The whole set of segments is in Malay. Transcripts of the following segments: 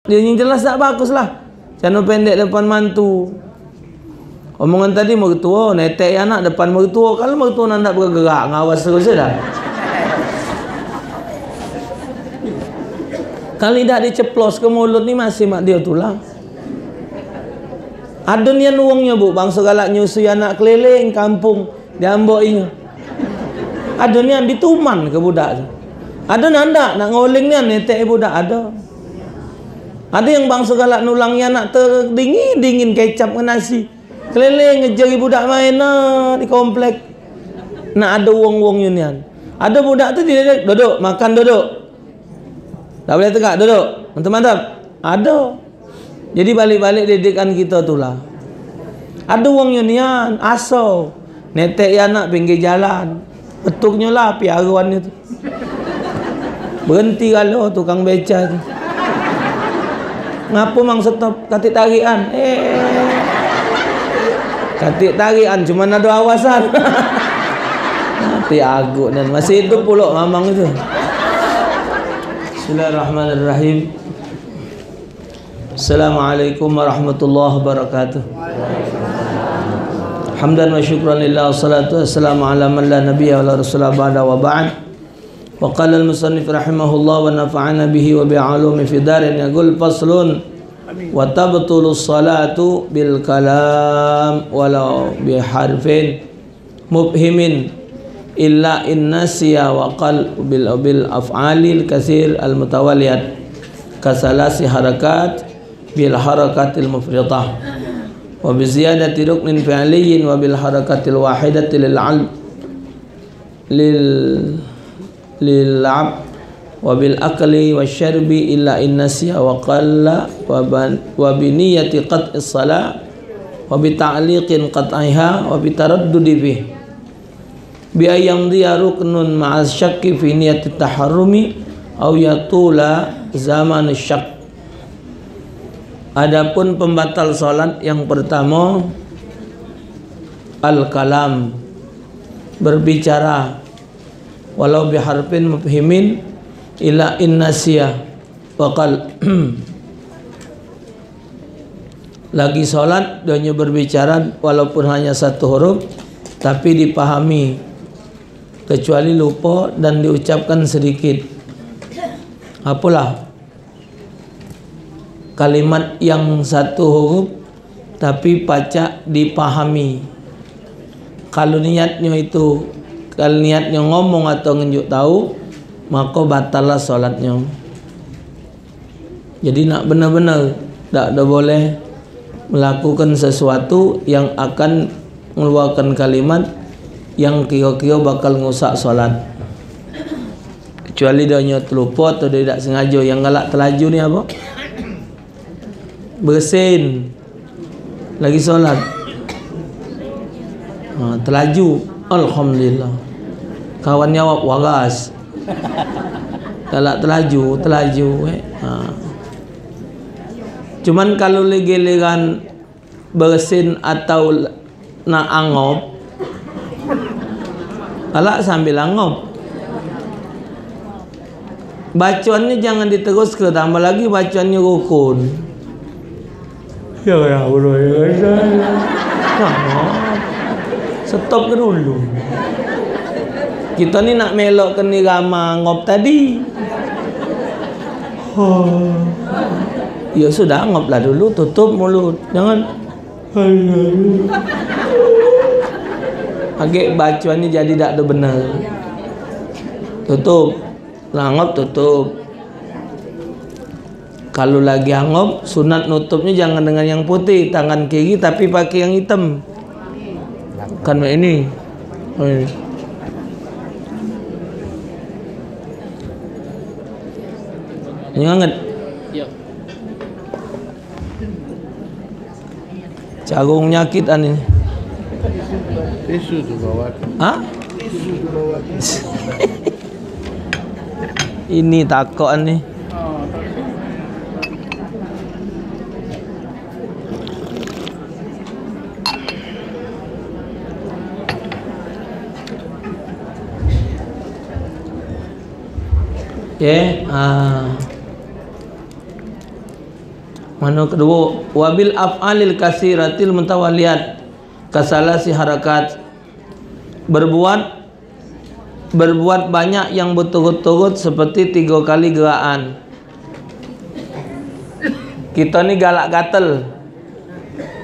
Dia yang jelas tak bagus lah. Cano pendek depan mantu. Omongan tadi mertua, netek anak depan mertua. Kalau mertua nak bergerak, ngawas terus dah. Kali dah diceplos ke mulut ni masih mak dia tulang. Ada nian uangnya bu, bangsa galak nyusui anak keliling kampung diamboinya. Ada nian dituman ke budak tu. Ada nanda nak ngoling nian netek budak ada. Ada yang bangsa galak nulangnya anak terdingin kecap ke nasi. Keliling ngejari budak main di komplek. Nak ada uang-uang nian. Ada budak tu dia duduk, makan duduk. Tak boleh tegak, duduk. Mantap-mantap. Ada. Jadi balik-balik didikan kita tu lah. Ada uang nian, asal. Netek anak pinggir jalan. Betuknya lah piaruan itu. Berhenti kalau tukang beca tu. Ngapa mang stop? Katik tarian. Katik tarian cuma ada awasan. Mati agak dan masih hidup pula mamang itu. Bismillahirrahmanirrahim. Assalamualaikum warahmatullahi wabarakatuh. Hamdan wa syukran lillah, wassalatu wassalamu ala man la nabiyya wa la rasula ba'da wa ba'd. Wa qala al-musannif rahimahullah wa nafa'ana bihi wa bi'alumi fi darin yaqul faslun wa tabtulu salatu bil kalam walau bi harfin mubhimin illa in nasiya wa qal bil af'alil katsir al mutawaliyat kasalasi harakat bil harakatil mufridah wa bi ziyadati ruknin fi'liyin wa bil harakatil wahidati lil 'abd wa bil akli wasyarbi illa in nasiya wa qalla wa bi niyyati qat'is salat wa bi ta'liqin qat'iha wa bi taraddudi fihi bi ayyamdiya ruknun ma'a syakki fi niyyati taharrumi aw yatula zaman syak. Adapun pembatal salat yang pertama al-kalam, berbicara walau biharfin mufhimin ila innasiyah waqal. Lagi salat dia berbicara walaupun hanya satu huruf tapi dipahami, kecuali lupa dan diucapkan sedikit. Apalah kalimat yang satu huruf tapi pacak dipahami. Kalau niatnya itu, kalau niatnya ngomong atau nunjuk tahu, maka batallah solatnya. Jadi nak benar-benar tak ada boleh melakukan sesuatu yang akan mengeluarkan kalimat yang kira-kira bakal ngusak solat. Kecuali dia terlupa atau dia tak sengaja. Yang galak terlaju ni apa? Bersin lagi solat. Terlaju, alhamdulillah. Kawan jawab waras. Galak terlaju. Cuman kalau lagi-ligan bersin atau nak angop, galak sambil angop. Bacaannya jangan diterus ke, tambah lagi bacaannya rukun. Ya bro, stop ke dulu. Kita ni nak melok ke nirama ngop tadi. Ya sudah, ngoplah dulu, tutup mulut. Jangan agak bacaannya jadi tak ada benar. Tutup. Langop tutup. Kalau lagi angop, sunat nutupnya jangan dengan yang putih, tangan kiri tapi pakai yang hitam. Kan ini. Ini hangat. Jagung nyakit ani. Tisu tu bawa. Hah? Tisu tu bawa. Ini takut ni. Mana kedua, wabil af'alil kasiratil mutawaliyat kasalasi harakat, berbuat banyak yang berturut-turut seperti 3 kali gerakan. Kita ni galak gatel.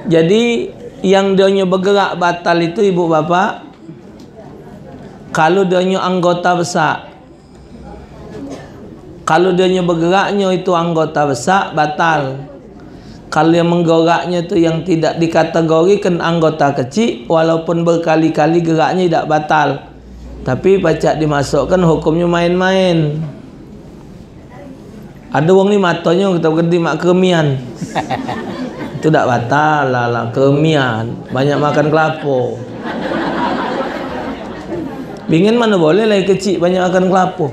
Jadi yang dia bergerak batal itu ibu bapa, kalau dia anggota besar. Kalau dia bergeraknya itu anggota besar, batal. Kalau yang menggeraknya itu yang tidak dikategorikan anggota kecil, walaupun berkali-kali geraknya tidak batal, tapi pacak dimasukkan hukumnya main-main. Ada orang ni matanya kita berhenti mak keremian. Itu tak batal lah, keremian. Banyak makan kelapa. Bingin mana boleh lah kecil banyak makan kelapa.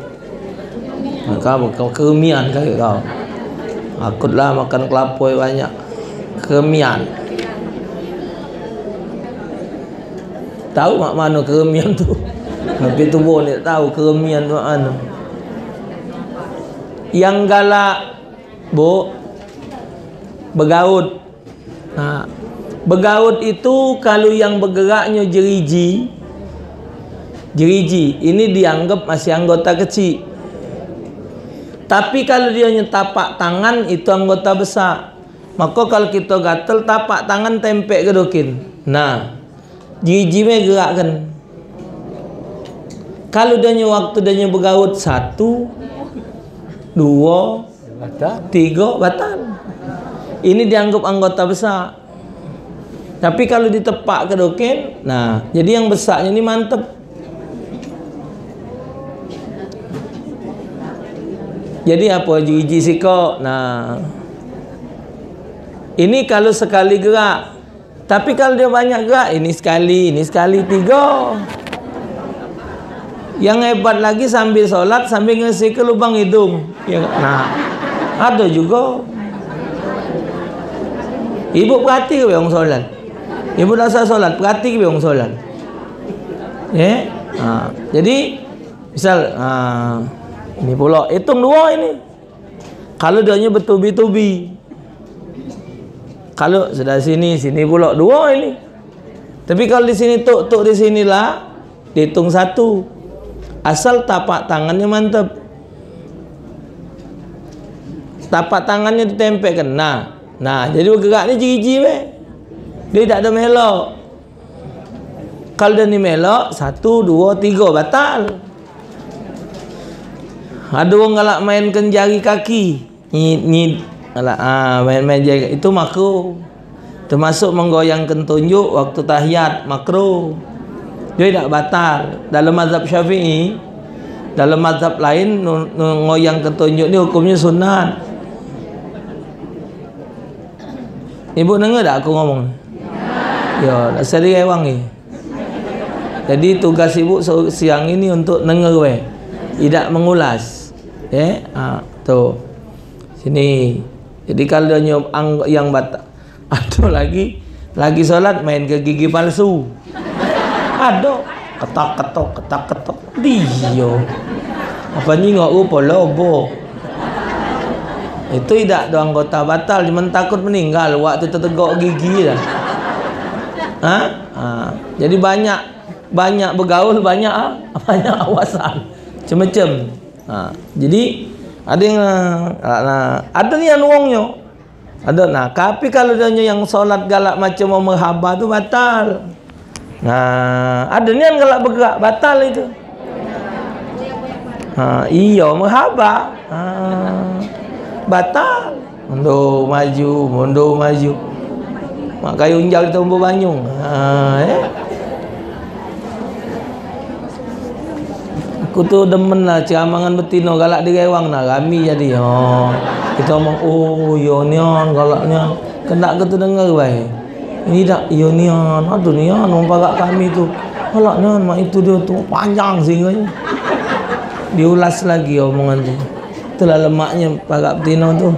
Kau keremian kali kau. Akutlah makan kelapa banyak. Keremian. Tahu mak mana keremian tu? Tapi tu pun tak tahu keremian tu mana. Yang galak bu, bergaut. Bergaut itu kalau yang bergeraknya jeriji, ini dianggap masih anggota kecil. Tapi kalau dia tapak tangan itu anggota besar. Maka kalau kita gatel tapak tangan tempek ke dokin. Nah, jeriji gerakkan. Kalau dia waktu dia bergaut 1, 2, 3 batal. Ini dianggap anggota besar. Tapi kalau ditepak ke dokin, nah, jadi yang besarnya ini mantep. Jadi apa jiji siko? Nah, ini kalau sekali gerak. Tapi kalau dia banyak gerak, ini sekali 3. Yang hebat lagi sambil solat sambil ngisi ke lubang hidung. Ya, nah, ada juga. Ibu perhati ke orang solat? Ibu dah solat, perhati ke orang solat? Ya, jadi misal, ini pula hitung 2 ini. Kalau dia bertubi-tubi. Kalau sudah sini pula 2 ini. Tapi kalau di sini tuk di sinilah dihitung 1. Asal tapak tangannya mantap. Tapak tangannya ditempelkan. Nah, jadi bergerak ni jiji dia tak ada melok. Kalau dia ni melok 1, 2, 3 batal. Ada orang galak mainkan jari kaki. Ni galak main jari itu makruh. Termasuk menggoyangkan tunjuk waktu tahiyat makruh. Dia tak batal. Dalam mazhab Syafi'i, dalam mazhab lain ngoyangkan tunjuk ni hukumnya sunat. Ibu dengar tak aku ngomong? Ya, nak seri ewang ni. Jadi tugas ibu siang ini untuk dengar tidak mengulas. Tuh sini. Jadi kalau dia yang batal, ada lagi solat main ke gigi palsu. Ada ketok. Dia apa ni ngok rupa lobo. Itu tidak ada anggota batal, cuma takut meninggal waktu tertegak gigi dah. Jadi banyak bergaul, banyak awasan. Macam-macam. Jadi ada yang ada ni yang uangnya. Ada tapi kalau dia yang solat galak macam merhaba tu batal. Ada ni yang galak bergerak batal itu. Iya merhaba. Batal. Mundur maju. Mak kayu unjal kita umur banyung. Aku tu demen lah ciamangan betino galak di rewang rami jadi. Kita ngomong yo nian galaknya. Kena ke tu dengar baik. Ini tak yo nian. Aduh nian orang parak kami tu. Galaknya mak itu dia tu panjang singgahnya. Diulas lagi omongan tu. Itulah lemaknya parak betino tu.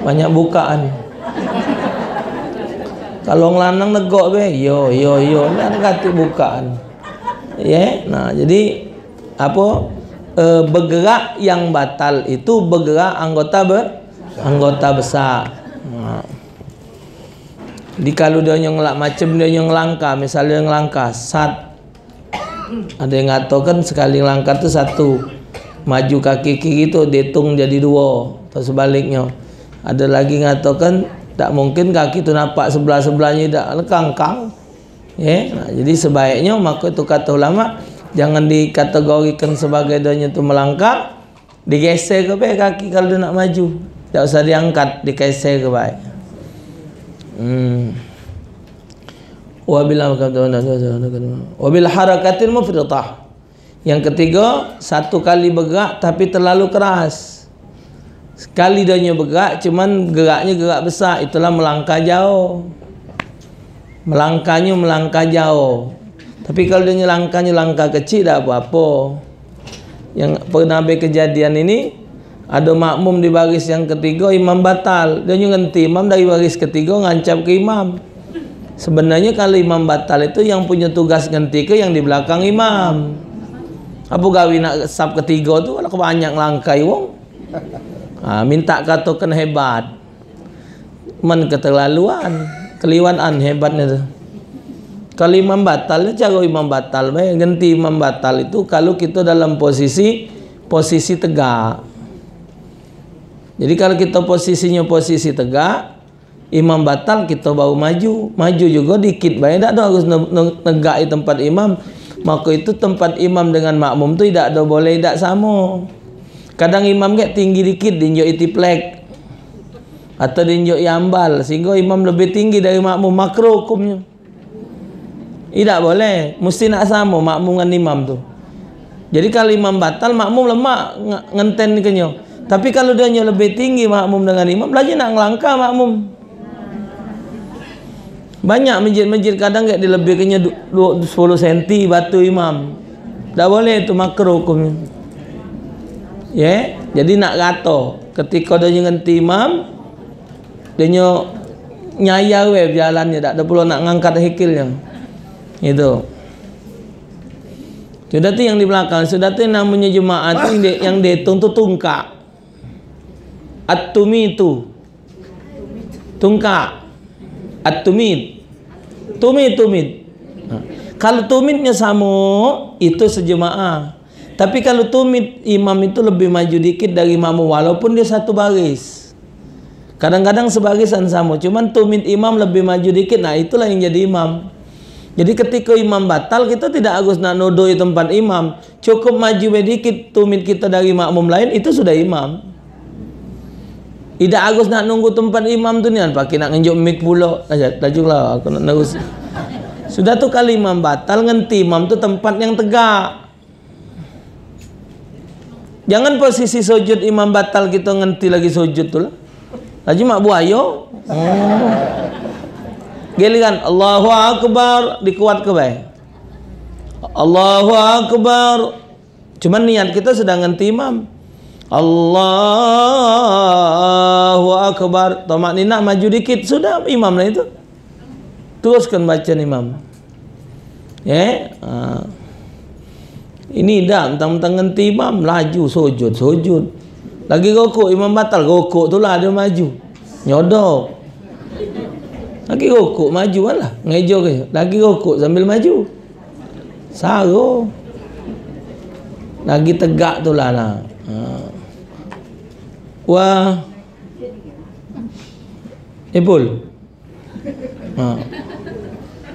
Banyak bukaan. Kalau ngelanang negok yo kan kata bukaan. Nah jadi bergerak yang batal itu bergerak anggota besar. Jadi kalau dia ngelak macam dia ngelangkah, misalnya ngelangkah ada yang ngatakan sekali ngelangkah tu satu, maju kaki kiri tu dihitung jadi dua, atau sebaliknya. Ada lagi ngatakan tak mungkin kaki tu nampak sebelah-sebelahnya tak kangkang. Nah, jadi sebaiknya maka itu kata ulama jangan dikategorikan sebagai dia tu melangkah, digeser ke kaki kalau dia nak maju. Tak usah diangkat, digeser ke baik. Wabil harakatil mufritah. Yang ketiga, satu kali bergerak tapi terlalu keras. Sekali dia bergerak cuman geraknya gerak besar, itulah melangkah jauh. Melangkah jauh. Tapi kalau dia langkah kecil tak apa-apa. Yang pernah kejadian ini, ada makmum di baris yang ketiga, imam batal. Dia ngenti imam dari baris ketiga ngancap ke imam. Sebenarnya kalau imam batal itu yang punya tugas ngenti ke yang di belakang imam. Apa gawe nak sab ketiga tu kalau banyak langkai wong. Minta katakan hebat. Men keterlaluan, keliwatan hebatnya tu. Kalau imam batal, cara imam batal baik ganti imam batal itu kalau kita dalam posisi tegak. Jadi kalau kita posisinya posisi tegak, imam batal kita baru maju juga dikit baik, tak ada harus negak di tempat imam. Maka itu tempat imam dengan makmum tu tidak ada boleh tak sama. Kadang imam ke tinggi dikit dinjok itiplek atau dinjok yambal sehingga imam lebih tinggi dari makmum, makruh hukumnya. Tidak boleh, mesti nak sama makmum dengan imam tu. Jadi kalau imam batal, makmum lemak ngenten kenyo. Tapi kalau dia lebih tinggi makmum dengan imam, lagi nak ngelangkah makmum. Banyak masjid-masjid kadang dia dilebihkannya 10 cm batu imam. Tak boleh, itu makruh hukumnya. Jadi nak kata ketika dia ngenti imam, dia nyayar jalannya, tak ada perlu nak ngangkat hikilnya. Itu. Sudah tu yang di belakang, sudah tu namanya jemaah tu yang dihitung tu tungkak. At-tumitu. Tungkak. At-tumit. Tumit. Kalau tumitnya sama, itu sejemaah. Tapi kalau tumit imam itu lebih maju dikit dari makmum walaupun dia satu baris. Kadang-kadang sebarisan sama, cuman tumit imam lebih maju dikit. Nah, itulah yang jadi imam. Jadi ketika imam batal, kita tidak harus nak nodoi tempat imam. Cukup maju sedikit tumit kita dari makmum lain, itu sudah imam. Tidak harus nak nunggu tempat imam tu ni kan, pakai nak ngenjuk mic pula. Lajulah aku nak terus. Sudah tu kali imam batal, ngenti imam tu tempat yang tegak. Jangan posisi sujud imam batal kita ngenti lagi sujud tu lah. Laju mak buayo. Giliran Allahu Akbar dikuat ke baik. Allahu Akbar. Cuman niat kita sedang ngenti imam. Allahu Akbar. Tomak nina maju dikit sudah imam lah itu. Teruskan baca imam. Ini dah mentang-mentang ngenti imam laju sujud. Lagi rokok imam batal, rokok tu lah dia maju. Nyodok. Lagi rokok maju lah. Ngejo ke. Lagi rokok sambil maju. Saro. Lagi tegak tu lah. Wah. Ipul.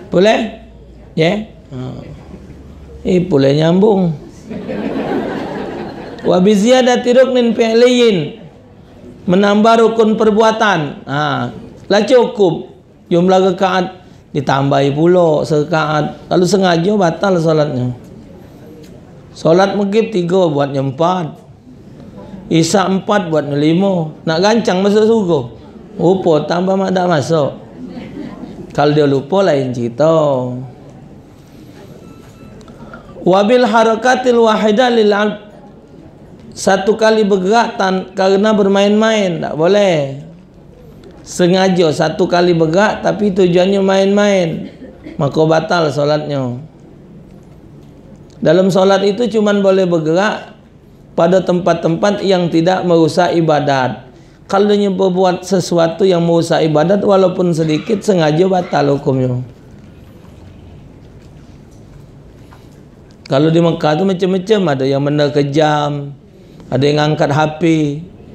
Boleh? Boleh nyambung. Wa bi ziyadati ruknin fi'liyin, menambah rukun perbuatan. Lah cukup jumlah rakaat ditambahi pula serakaat. Kalau sengaja batal solatnya. Solat maghrib 3 buatnya 4. Isya 4 buatnya 5. Nak gancang masuk surga. Lupa tambah mak tak masuk. Kalau dia lupa lain cerita. Wabil harakatil wahidah lil satu kali bergerak karena bermain-main, tak boleh. Sengaja satu kali bergerak tapi tujuannya main-main, maka batal solatnya. Dalam solat itu cuman boleh bergerak pada tempat-tempat yang tidak merusak ibadat. Kalau dia berbuat sesuatu yang merusak ibadat walaupun sedikit, sengaja batal hukumnya. Kalau di Mekah tu macam-macam, ada yang benda kejam, ada yang angkat HP,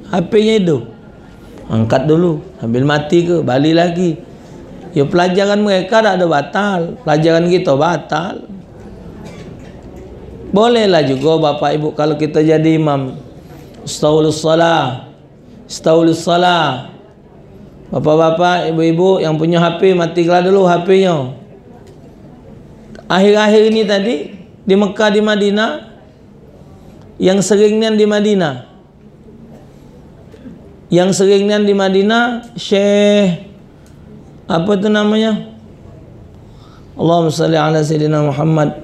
HP-nya hidup, angkat dulu, ambil mati ke, balik lagi. Ya pelajaran mereka tak ada batal, pelajaran kita batal. Bolehlah juga Bapak Ibu kalau kita jadi imam, Astaghfirullah salah, Astaghfirullah salah. Bapak-bapak, ibu-ibu yang punya HP, matilah dulu HP-nya. Akhir-akhir ini tadi di Mekah, di Madinah, yang seringnya di Madinah, Syekh apa itu namanya, Allahumma salli ala Sayyidina Muhammad,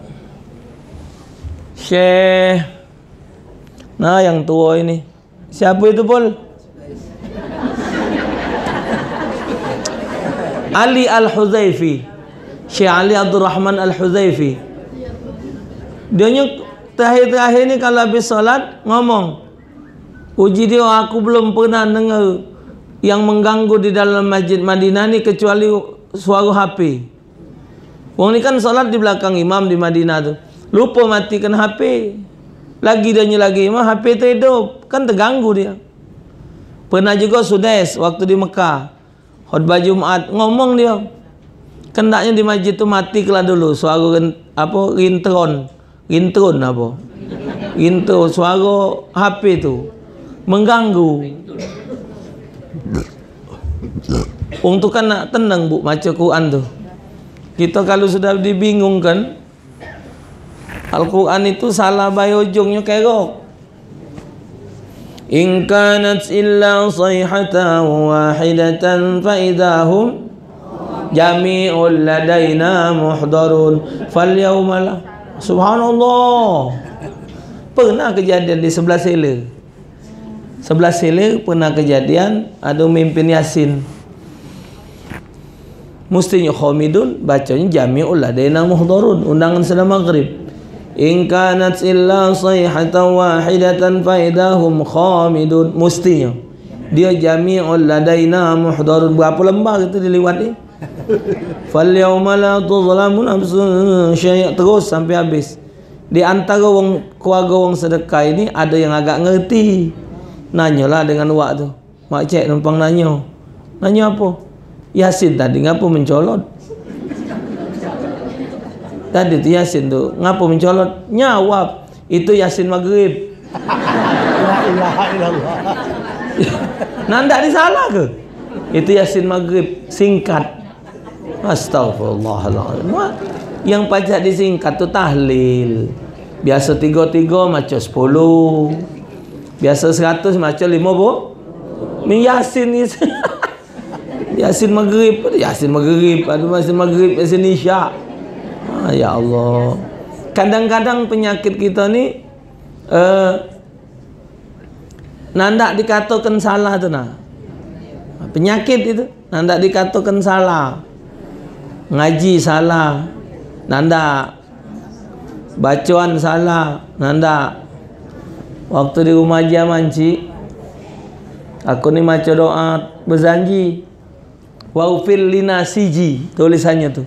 Syekh, nah yang tua ini, siapa itu Pol? Ali Al-Huzaifi, Syekh Ali Abdul Rahman Al-Huzaifi. Dia terakhir-terakhir ni kalau habis solat ngomong, uji dia, aku belum pernah dengar yang mengganggu di dalam masjid Madinah ni kecuali suara HP. Wong ni kan solat di belakang imam di Madinah tu, lupa matikan HP. Lagi dia lagi imam, HP tu hidup, kan terganggu dia. Pernah juga Sudais waktu di Mekah, khutbah Jumat, ngomong dia, kendaknya di masjid tu mati kelah dulu suara ringtone apa, ringtone, suara HP tu mengganggu. Wong tu kan nak tenang bu, baca Quran tu. Kita kalau sudah dibingungkan, Al-Quran itu salah bayi ujungnya kerok. In kanat illa sayhatan wahidatan fa idahum jami'ul ladaina muhdarun fal yawma. Subhanallah. Pernah kejadian di sebelah sela. Sebelah sela pernah kejadian ada mimpin Yasin. Mestinya khamidun, bacanya jami'ul ladaina muhdarun, undangan sedang maghrib. In kanat illa sayhatan wahidatan fa idahum khamidun, mestinya dia jami'ul ladaina muhdarun. Berapa lembar itu dilewat ni? Fal yawma la tuzlamu nafsun syai', terus sampai habis. Di antara keluarga wong sedekah ini ada yang agak ngerti. Nanyalah dengan wak tu. Mak cik numpang nanya. Nanya apa? Yasin tadi ngapa mencolot? Tadi tu Yasin tu ngapa mencolot? Nyawab, itu Yasin maghrib. La ilaha illallah. Nanda disalah ke? Itu Yasin maghrib singkat. Astagfirullahaladzim. Yang pajak disingkat tu tahlil. Biasa 3 macam 10. Biasa 100 macam 50. Ni Yasin ni. Yasin maghrib, Yasin maghrib, ada Yasin maghrib, Yasin isyak. Ya Allah. Kadang-kadang penyakit kita ni nandak dikatakan salah tu nah. Penyakit itu nandak dikatakan salah. Ngaji salah, nanda. Bacaan salah, nanda. Waktu di rumah Haji Amanci, aku ni baca doa berjanji, waghfir lina siji, tulisannya tu,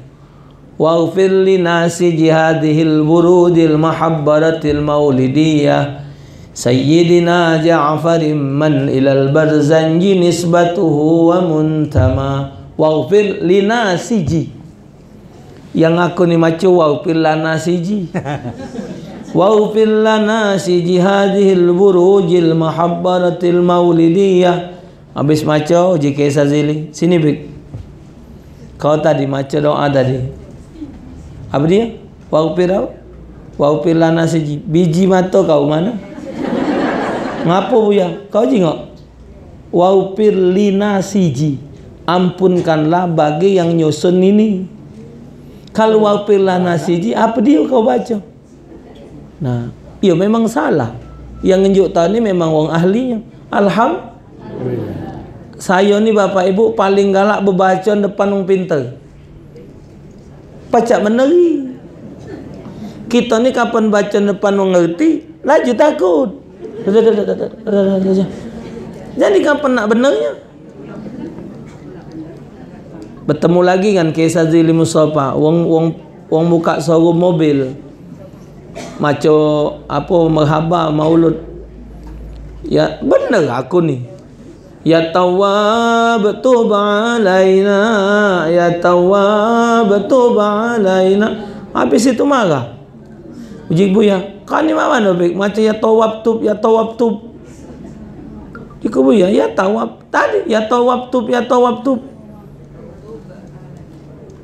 waghfir lina siji hadhil burudil mahabbaratil maulidiyah Sayyidina Ja'farim man ilal barzanji nisbatuhu wa muntama. Waghfir lina siji, yang aku ni macu waghfir lana siji. Waghfir lana siji hadhil burujil mahabbaratil maulidiyah. Habis macu JK Sazili, sini Bik. Kau tadi macu doa tadi. Apa dia? Waghfir apa? Waghfir lana siji. Biji mata kau mana? Ngapa buya? Kau jengok. Waghfir lina siji. Ampunkanlah bagi yang nyusun ini. Kalau waghfir lana siji, apa dia kau baca? Nah, ya memang salah. Yang nunjuk tahu ni memang wong ahlinya. Alhamdulillah. Saya ni Bapak Ibu paling galak berbaca depan wong pintar. Pacak meneri. Kita ni kapan baca depan wong ngerti, laju takut. Jadi kapan nak benernya? Bertemu lagi kan kisah Zili Mustafa, wong buka showroom mobil. Maco apa merhaba maulud. Ya bener aku nih. Ya Tawwab tub alaina, ya Tawwab tub alaina. Habis itu marah. Uji buya, kan ni mana baik macam ya Tawwab tub, ya Tawwab tub. Jika buya, ya Tawwab tadi, ya Tawwab tub, ya Tawwab tub.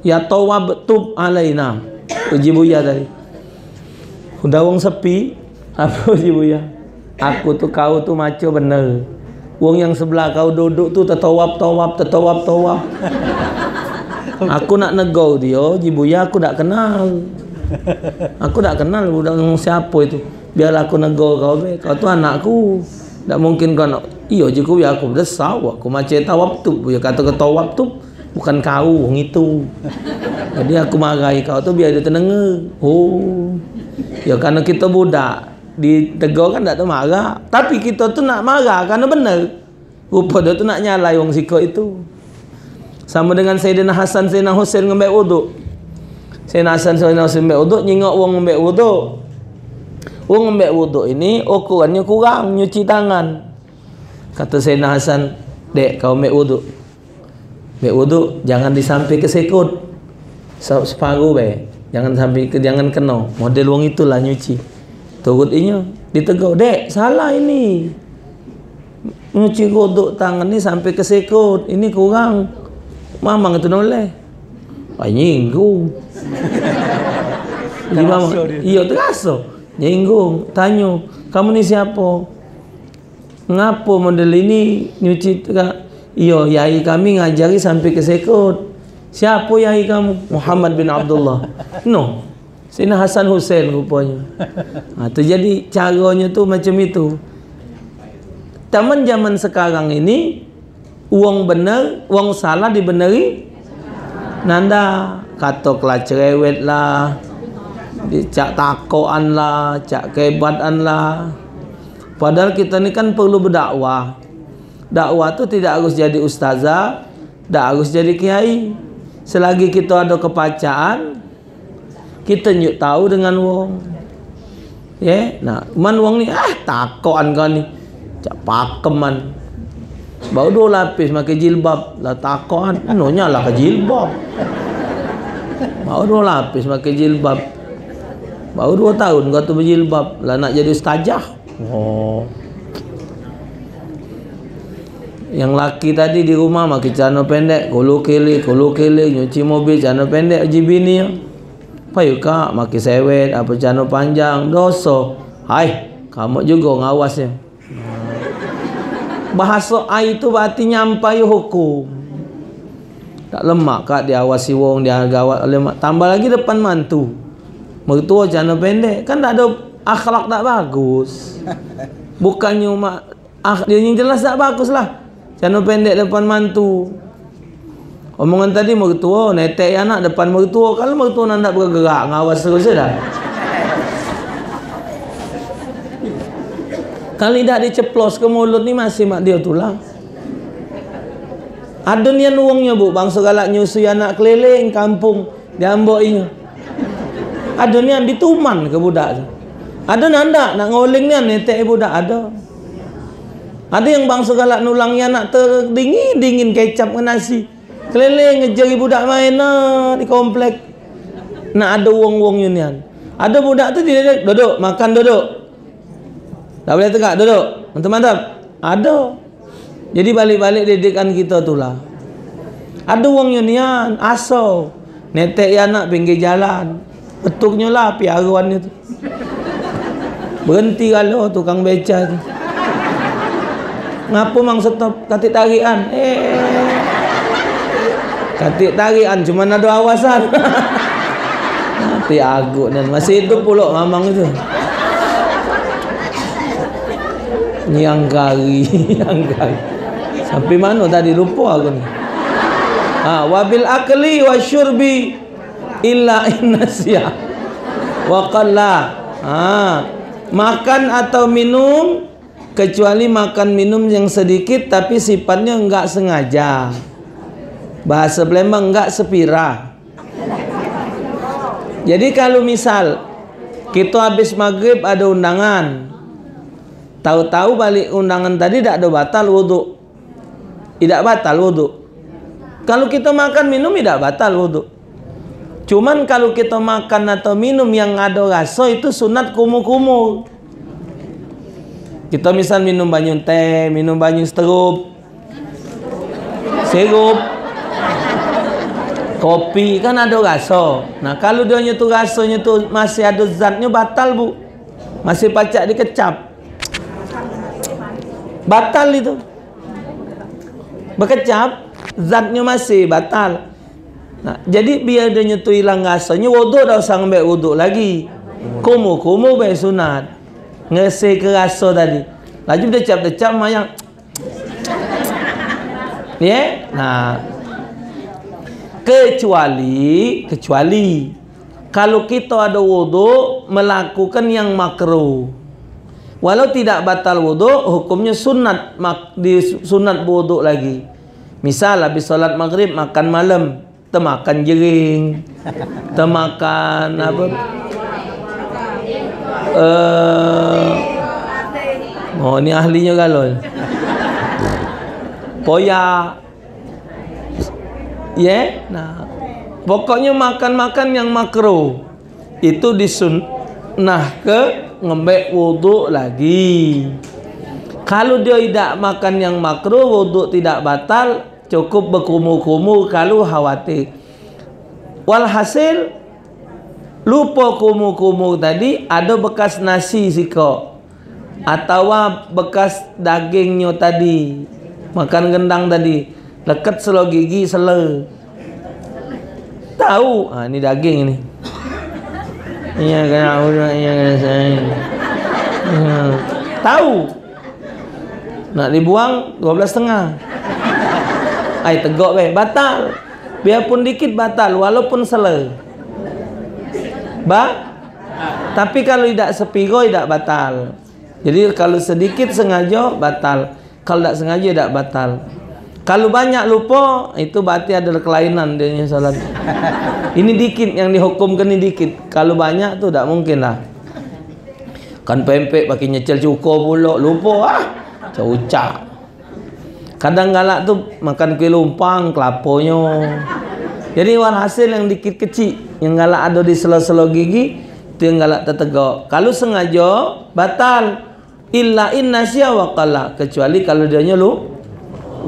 Ya Tawwab tub alaina. Uji buya tadi. Udah wong sepi, apa uji buya? Aku tuh kau tuh maco bener. Wong yang sebelah kau duduk tuh tetawab. Aku nak negau dia, jibuya aku tak kenal. Aku tak kenal budak siapa itu. Biarlah aku negau kau be. Kau tu anakku. Tak mungkin kau nak. Iyo jiku ya aku besar. Aku macam tawab tu. Buya kata ke tawab tu bukan kau, wong itu. Jadi aku marahi kau tu biar dia tenang. Oh. Ya karena kita budak. Ditegur kan tak tahu marah, tapi kita tu nak marah kerana benar. Rupa dia tu nak nyalai wong siko itu. Sama dengan Sayyidina Hasan, Sayyidina Husain ngambil wuduk. Sayyidina Hasan, Sayyidina Husain ngambil wuduk, nyingok wong ngambil wuduk. Wong ngambil wuduk ini ukurannya kurang, nyuci tangan. Kata Sayyidina Hasan, dek kau ambil wuduk. Ambil wuduk jangan disampai ke sekut. Separuh be. Jangan kena. Model wong itulah nyuci. Turut inya ditegur, dek salah ini, nyuci kodok tangan ni sampai ke sekut, ini kurang. Mamang itu noleh, nyinggung. Iya terasa, nyinggung. Tanya, kamu ni siapa? Ngapa model ini nyuci? Iya, yai kami ngajari sampai ke sekut. Siapa yai kamu? Muhammad bin Abdullah. No. Sayyidina Hasan Husain rupanya. Tu jadi caranya tu macam itu. Zaman sekarang ini uang benar, uang salah dibeneri. Nanda katoklah cerewet lah, dicak takoan lah, cak kehebatan lah. Padahal kita ni kan perlu berdakwah. Dakwah tu tidak harus jadi ustazah, tidak harus jadi kiai. Selagi kita ada kepacaan, kita nyuk tahu dengan wong. Ya, nah, man wong ni takoan kau ni. Cak pakeman. Bau 2 lapis pakai jilbab, lah takoan. Anonya lah ke jilbab. Bau 2 lapis pakai jilbab. Bau 2 tahun kau tu berjilbab, lah nak jadi ustazah. Oh. Yang laki tadi di rumah pakai celana pendek, kolo kele, nyuci mobil celana pendek uji bini. Payu kak maki sewet apa celana panjang dosa. Hai, kamu juga ngawasnya. Bahasa ai itu berarti nyampai hukum. Tak lemak kak diawasi wong, dia gawat lemak. Tambah lagi depan mantu. Mertua celana pendek kan tak ada akhlak tak bagus. Bukannya dia yang jelas tak bagus lah. Celana pendek depan mantu. Omongan tadi mertua, netek anak depan mertua. Kalau mertua nak bergerak, ngawas terus dah. Kalau tidak diceplos ke mulut ni masih mak dia tulang. Ada nian uangnya bu, bangsa galak nyusui anak keliling kampung diamboinya. Ada nian dituman ke budak tu. Ada nanda nak ngoling nian netek budak ada. Ada yang bangsa galak nulangnya anak terdingin kecap ke nasi. Keliling ngejari budak main di komplek. Nak ada wong-wong unian. Ada budak tu dia duduk, makan duduk. Tak boleh tegak, duduk. Mantap-mantap. Ada. Jadi balik-balik didikan kita tu lah. Ada wong unian, aso. Netek anak pinggir jalan. Betuknya lah piaruan itu. Berhenti kalau tukang beca tu. Ngapa mang stop katik tarian? Katik tarian cuma ada awasan. Nanti agak dan masih hidup pula mamang itu. Yang kari. Sampai mana tadi lupa aku ni. Wabil akli wa syurbi illa innasya wa qalla. Makan atau minum kecuali makan minum yang sedikit tapi sifatnya enggak sengaja. Bahasa Palembang enggak sepira. Jadi kalau misal kita habis maghrib ada undangan, tahu-tahu balik undangan tadi tidak ada batal wudhu, tidak batal wudhu. Kalau kita makan minum tidak batal wudhu. Cuman kalau kita makan atau minum yang ada rasa itu sunat kumu-kumu. Kita misal minum banyu teh, minum banyu sirup, kopi kan ada rasa. Nah kalau dia nyetu rasanya tu masih ada zatnya batal bu, masih pacak dikecap, batal itu. Berkecap, zatnya masih batal. Nah, jadi biar dia nyetu hilang rasanya, wudhu dah usah ambil wudhu lagi. Kumu-kumu baik sunat. Ngesih ke rasa tadi. Laju dia cap-cap mayang. Ya? Nah. Kecuali kalau kita ada wudhu melakukan yang makruh. Walau tidak batal wudhu, hukumnya sunat, sunat wudhu lagi. Misal habis solat maghrib makan malam, makan jering, makan apa? Oh ini ahlinya galon. Poya. Ya, nah. Pokoknya makan-makan yang makruh itu disunnah ke ngembek wudhu lagi. Kalau dia tidak makan yang makruh, wudhu tidak batal, cukup berkumu-kumu kalau khawatir. Walhasil lupa kumu-kumu tadi ada bekas nasi siko atau bekas dagingnya tadi, makan gendang tadi, leket selo gigi sele. Tahu, ini daging ini. Iya kena udah, iya kena saya. Tahu. Nak dibuang 12,5. Ai tegak be, batal. Biarpun dikit batal walaupun sele. Tapi kalau tidak sepiro tidak batal. Jadi kalau sedikit sengaja batal, kalau tidak sengaja tidak batal. Kalau banyak lupa itu berarti ada kelainan dia salat. Ini dikit yang dihukumkan, ini dikit. Kalau banyak tu tidak mungkin lah. Kan pempek pakai nyecel cuko pula lupa caucak. Kadang galak tu makan kue lumpang kelaponya. Jadi walhasil yang dikit kecil, yang galak ada di sela-sela gigi itu yang galak tertegak. Kalau sengaja batal. Illa inna sya wa qala, kecuali kalau dia lu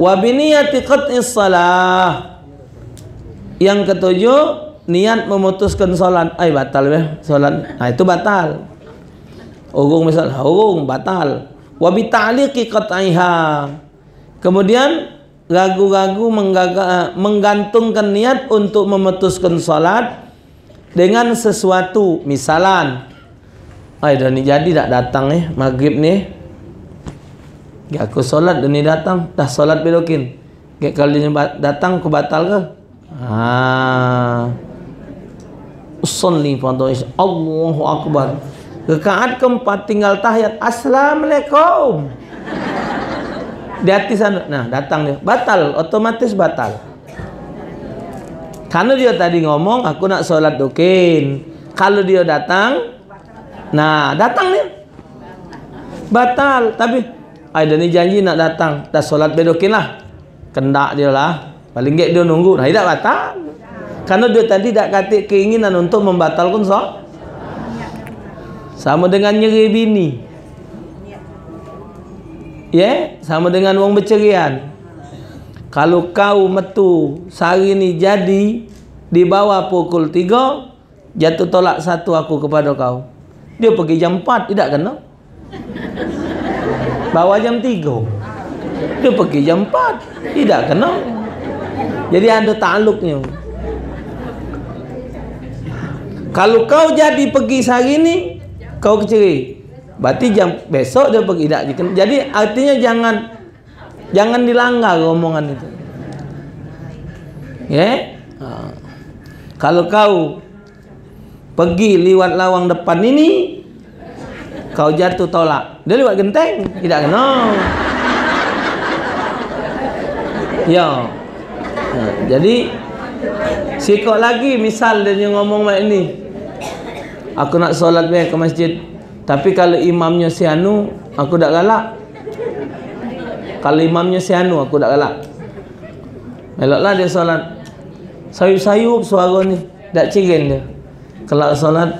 wa biniyati qat'is salah. Yang ketujuh, niat memutuskan salat. Batal ya salat. Nah itu batal. Urung misal, urung batal. Wa bi ta'liqi qat'iha. Kemudian ragu-ragu menggantungkan niat untuk memutuskan salat dengan sesuatu, misalan dah ni jadi tak datang maghrib ni. Aku solat dan ni datang, dah solat belokin. Kalau dia datang aku batal ke? Usolli fardhu isya. Allahu akbar. Rakaat keempat tinggal tahiyat. Assalamualaikum. Di hati sana. Nah, datang dia. Batal, otomatis batal. Karena dia tadi ngomong aku nak solat dokin. Kalau dia datang, nah datang dia batal. Tapi ada ni janji nak datang, dah solat bedokin lah, kendak dia lah, paling gak dia nunggu. Nah tidak batal karena dia tadi tak kata keinginan untuk membatalkan solat. Sama dengan nyeri bini, sama dengan wong bercerian. Kalau kau metu sehari ni jadi di bawah pukul 3, jatuh tolak 1 aku kepada kau. Dia pergi jam 4, tidak kena. Bawa jam 3. Dia pergi jam 4, tidak kena. Jadi ada takluknya. Kalau kau jadi pergi sehari ini, kau keceri, berarti jam besok dia pergi, tidak. Jadi artinya jangan dilanggar omongan itu. Kalau kau pergi lewat lawang depan ini, Kau jatuh tolak. Dia lewat genteng, tidak kena. Ya. Jadi sikok lagi misal dia ngomong macam ni. Aku nak solat ke masjid, tapi kalau imamnya si anu, aku tak galak. Kalau imamnya si anu, aku tak galak. Meloklah dia solat. Sayup-sayup suara ni, tak cirin dia. Kalau solat,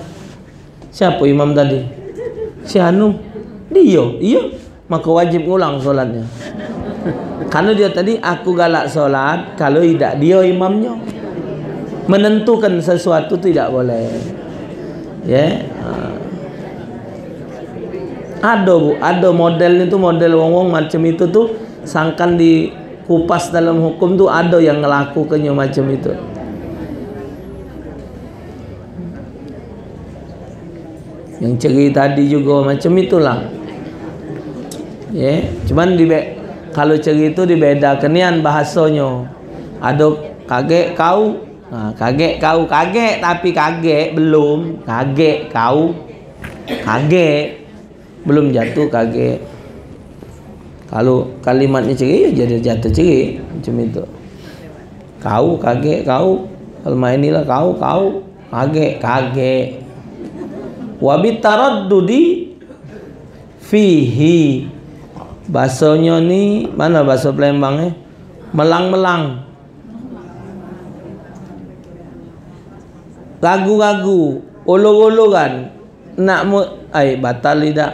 siapa imam tadi? Si anu. Dia. Iya. Maka wajib ngulang solatnya. Karena dia tadi aku galak solat kalau tidak dia imamnya. Menentukan sesuatu tidak boleh. Ya. Ada model itu, model wong-wong macam itu tuh sangkan di kupas dalam hukum tuh ada yang ngelakukannya macam itu. Yang ceri tadi juga macam itulah. Ya, cuman kalau ceri itu dibedakan nian bahasanya. Ada kaget kau, kaget kau, kaget tapi kaget belum, kaget kau, kaget belum jatuh kaget. Kalau kalimatnya ceri ya jadi jatuh ceri macam itu. Kau kaget kau, kalau main inilah kau kaget kaget. Wabit taraddudi fihi. Bahasanya ni mana bahasa Palembang melang-melang. Ragu-ragu, olor-oloran. Nak batal tidak?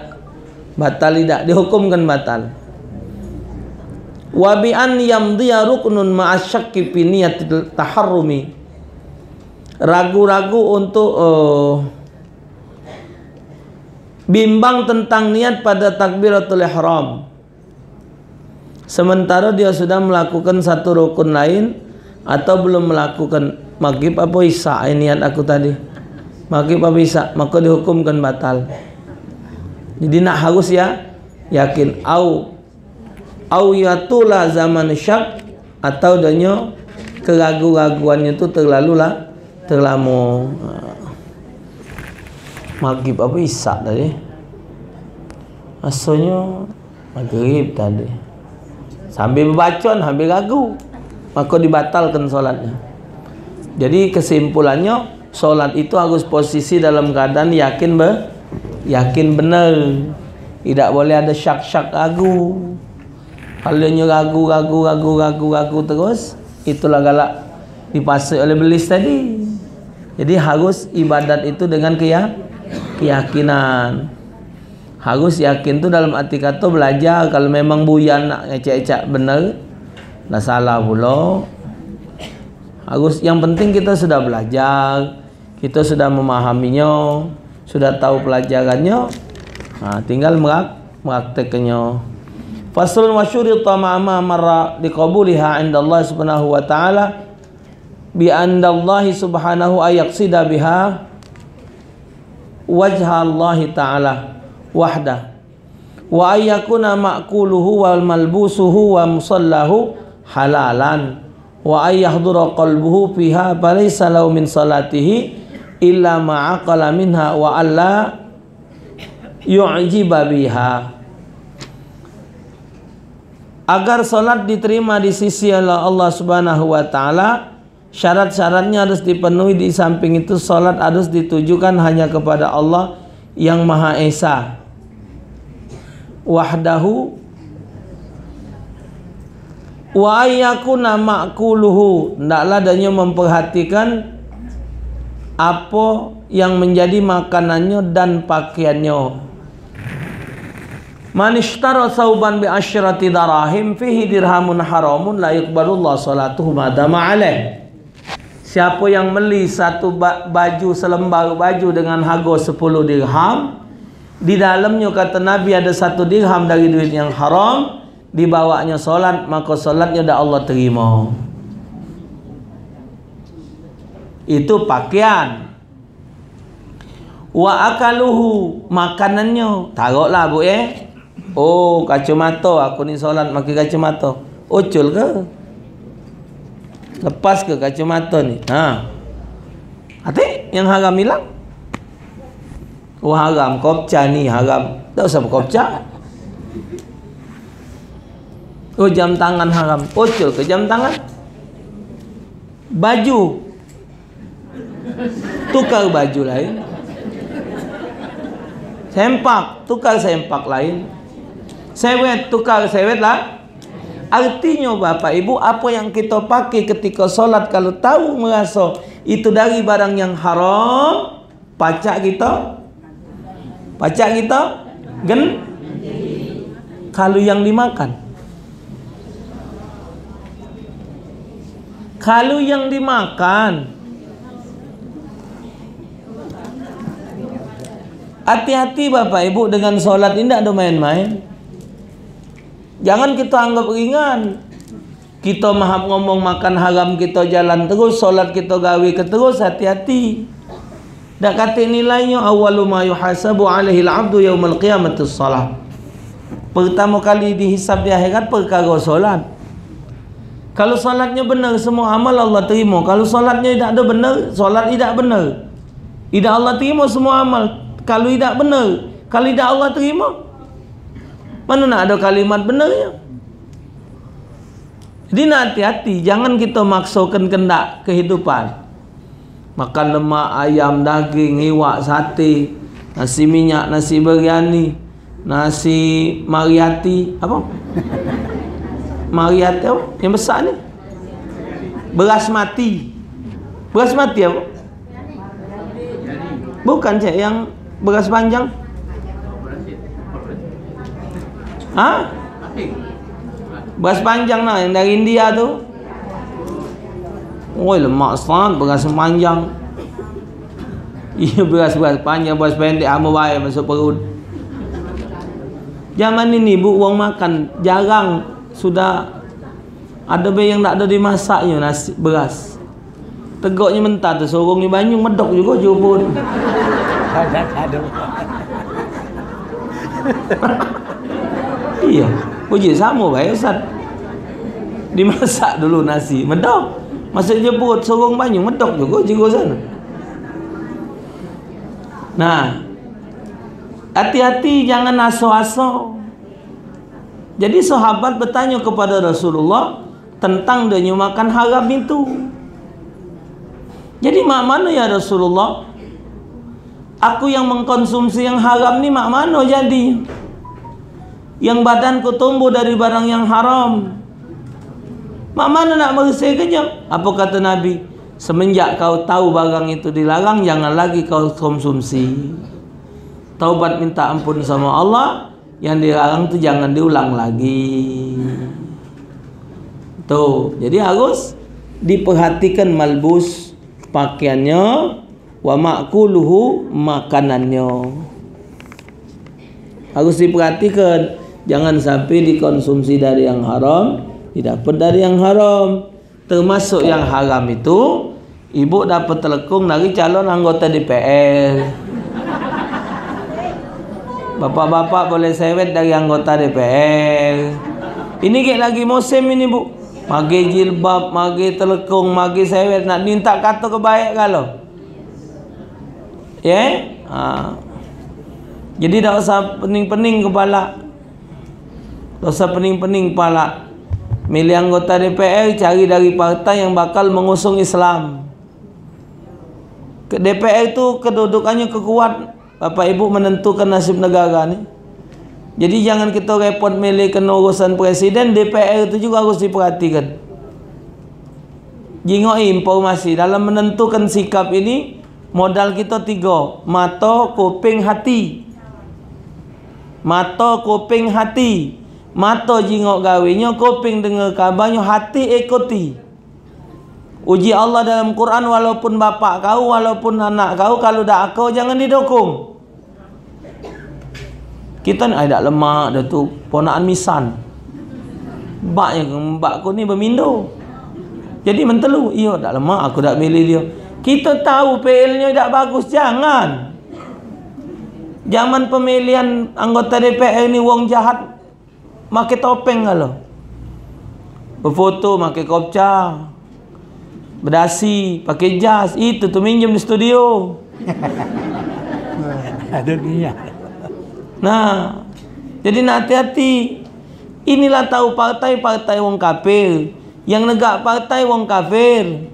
Batal tidak, dihukumkan batal. Wa bi an yamdiya ruknun ma'asyakki fi niyatil taharrumi. Ragu-ragu untuk bimbang tentang niat pada takbiratul ihram. Sementara dia sudah melakukan satu rukun lain atau belum melakukan maghrib apa isya, niat aku tadi. Maghrib apa isya, maka dihukumkan batal. Jadi nak harus ya yakin au yatula zaman syak atau danyo keragu-raguannya itu terlalu maghrib apa isya tadi? Asalnya maghrib tadi. Sambil berbaca, sambil ragu, maka dibatalkan solatnya. Jadi kesimpulannya, solat itu harus posisi dalam keadaan yakin benar. Tidak boleh ada syak-syak ragu. Kalau dia ragu terus, itulah galak dipasai oleh belis tadi. Jadi harus ibadat itu dengan keyakinan. Harus yakin tu dalam arti kata belajar. Kalau memang buyan nak ngecek-ngecek benar, dah salah pula. Harus, yang penting kita sudah belajar, kita sudah memahaminya, sudah tahu pelajarannya, tinggal meraktekannya. Faslun wa syurita ma'ama marra liqabuliha 'inda Allah subhanahu wa ta'ala bi anna Allah subhanahu ayaqsida biha wajha Allah ta'ala wahdah wa ayyakuna ma'kuluhu wal malbusuhu wa musallahu halalan wa ayyahdura qalbuhu fiha falaysa lahu min salatihi illa ma'aqala minha wa alla yu'jiba biha. Agar salat diterima di sisi Allah Subhanahu wa taala, syarat-syaratnya harus dipenuhi. Di samping itu salat harus ditujukan hanya kepada Allah yang Maha Esa, wahdahu, wa ayyakuna ma'kuluhu, hendaklah adanya memperhatikan apa yang menjadi makanannya dan pakaiannya. Man ishtara sauban bi asyrati darahim fihi dirhamun haramun la yuqbalullah salatuhu madama alaih. Siapa yang beli satu baju, selembar baju dengan harga 10 dirham, di dalamnya kata Nabi ada 1 dirham dari duit yang haram, dibawanya solat, maka solatnya dah Allah terima. Itu pakaian. Wa akaluhu, makanannya, taruhlah bu oh kacamata, aku ni solat pakai kacamata, ucul ke? Lepas ke kacamata ni? Hati yang haram hilang. Oh haram, kopca ni haram. Tak usah berkopca. Oh jam tangan haram. Ocol ke jam tangan? Baju. Tukar baju lain. Sempak, tukar sempak lain. Sewet, tukar sewet lah. Artinya Bapak Ibu, apa yang kita pakai ketika solat, kalau tahu merasa itu dari barang yang haram, pacak kita kalau yang dimakan, hati-hati Bapak Ibu dengan solat ini, tidak ada main-main. Jangan kita anggap ringan. Kita mahap ngomong makan haram, kita jalan terus, solat kita gawe ke terus, hati-hati. Dak kata nilainya awwalu ma yuhasabu alaihi al-'abdu yaumal qiyamati shalah. Pertama kali dihisab di akhirat perkara solat. Kalau solatnya benar, semua amal Allah terima. Kalau solatnya tidak ada benar, solat tidak benar. Tidak Allah terima semua amal. Kalau tidak benar, kalau tidak Allah terima, mana nak ada kalimat benarnya? Jadi nak hati-hati, jangan kita maksakan kendak kehidupan. Makan lemak, ayam, daging, iwak, sate, nasi minyak, nasi biryani, nasi mariati, apa? Mariati apa? Yang besar ni? Beras mati. Beras mati apa? Bukan cik, yang beras panjang. Hah? Beras panjang lah, yang dari India tu. Oh lemak sangat beras panjang. Iya beras panjang, beras pendek hama baik masuk perut. Zaman ini bu, uang makan jarang, sudah ada yang tak ada dimasaknya nasi beras. Tegaknya mentah tu, sorong ni banyu medok juga jubun. Iya, puji sama baik Ustaz. Dimasak dulu nasi, medok. Masuk jebut sorong banyu medok juga sana. Nah, hati-hati jangan aso-aso. Jadi sahabat bertanya kepada Rasulullah tentang dia makan haram itu. Jadi mak mana ya Rasulullah? Aku yang mengkonsumsi yang haram ni mak mana jadi? Yang badanku tumbuh dari barang yang haram. Mak mana nak bersihkannya? Apa kata Nabi? Semenjak kau tahu barang itu dilarang, jangan lagi kau konsumsi. Taubat minta ampun sama Allah. Yang dilarang itu jangan diulang lagi. Tuh, jadi harus diperhatikan malbus pakaiannya, wa ma'kuluhu makanannya. Harus diperhatikan, jangan sampai dikonsumsi dari yang haram, didapat dari yang haram. Termasuk yang haram itu, ibu dapat telekung dari calon anggota DPR. Bapak-bapak boleh sewet dari anggota DPR. Ini kayak lagi musim ini bu, magi jilbab, magi telekung, magi sewet, nak minta kata kebaik kalau, ya, jadi tak usah pening-pening kepala, tak usah pening-pening kepala. Milih anggota DPR, cari dari partai yang bakal mengusung Islam. DPR itu kedudukannya kekuat. Bapak Ibu menentukan nasib negara ni. Jadi jangan kita repot milih kena urusan presiden, DPR itu juga harus diperhatikan. Jingok informasi dalam menentukan sikap ini, modal kita 3, mata, kuping, hati. Mata, kuping, hati. Mata jingok gawinya, kuping dengar kabarnya, hati ikuti. Uji Allah dalam Quran, walaupun bapak kau, walaupun anak kau, kalau dak kau jangan didukung. Kita ni ada lemak dah tu, ponaan misan. Mbak aku ni bermindo. Jadi mentelu, iya dak lemak aku dak milih dia. Kita tahu PL-nya dak bagus, jangan. Zaman pemilihan anggota DPR ni wong jahat pakai topeng kalau. Berfoto pakai kopca. Berdasi, pakai jas, itu tu minjem di studio. dunia. Nah, jadi nak hati-hati. Inilah tahu partai wong kafir, yang negak partai wong kafir,